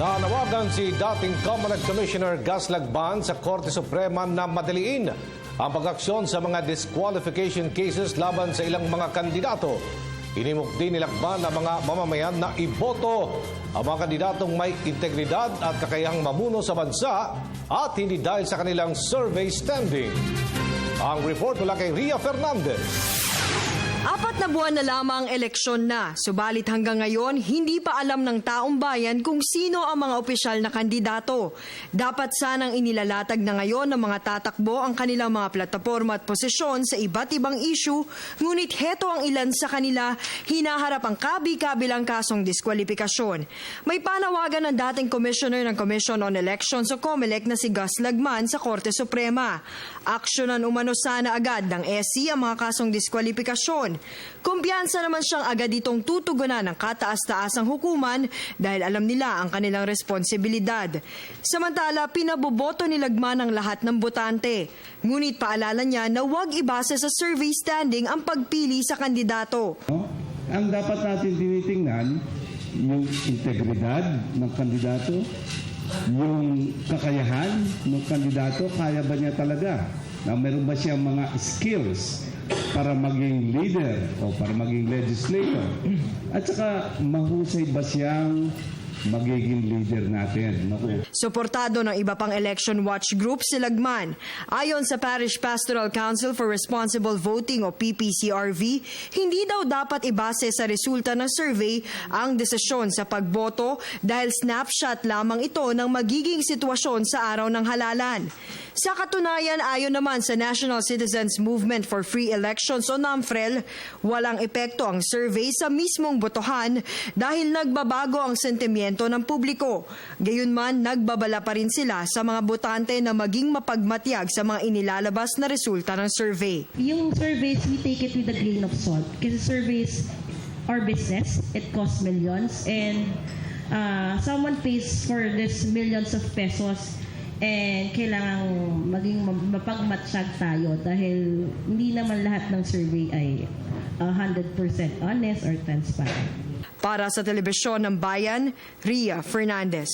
Nanawagan si dating Comelec Commissioner Gus Lagban sa Korte Suprema na madaliin ang pag-aksyon sa mga disqualification cases laban sa ilang mga kandidato. Inimok din ni Lagban ang mga mamamayan na iboto ang mga kandidatong may integridad at kakayahang mamuno sa bansa at hindi dahil sa kanilang survey standing. Ang report mula kay Ria Fernandez. 4 na buwan na lamang eleksyon na, subalit hanggang ngayon hindi pa alam ng taong bayan kung sino ang mga opisyal na kandidato. Dapat sanang inilalatag na ngayon ng mga tatakbo ang kanilang mga plataporma at posisyon sa iba't ibang issue, ngunit heto ang ilan sa kanila hinaharap ang kabi-kabilang kasong diskwalifikasyon. May panawagan ng dating Commissioner ng Commission on Elections o COMELEC na si Gus Lagman sa Korte Suprema. Aksyonan umano sana agad ng SC ang mga kasong diskwalifikasyon. Kumpiyansa naman siyang agad itong tutugunan ng kataas-taasang hukuman dahil alam nila ang kanilang responsibilidad. Samantala, pinaboboto ni Lagman ang lahat ng botante. Ngunit paalala niya na huwag ibase sa survey standing ang pagpili sa kandidato. Ang dapat natin tinitingnan, yung integridad ng kandidato, yung kakayahan ng kandidato, kaya ba niya talaga? Na meron ba siyang mga skills para maging leader o para maging legislator? At saka mahusay ba siyang magiging leader natin? Suportado ng iba pang election watch group si Lagman. Ayon sa Parish Pastoral Council for Responsible Voting o PPCRV, hindi daw dapat ibase sa resulta ng survey ang desisyon sa pagboto dahil snapshot lamang ito ng magiging sitwasyon sa araw ng halalan. Sa katunayan, ayon naman sa National Citizens Movement for Free Elections o NAMFREL, walang epekto ang survey sa mismong botohan dahil nagbabago ang sentimiento ng publiko. Gayunman, nagbabala pa rin sila sa mga botante na maging mapagmatyag sa mga inilalabas na resulta ng survey. Yung surveys, we take it with a grain of salt kasi surveys are business. It costs millions and someone pays for this millions of pesos and kailangang maging mapagmatsyag tayo dahil hindi naman lahat ng survey ay 100% honest or transparent. Para sa Telebisyon ng Bayan, Ria Fernandez.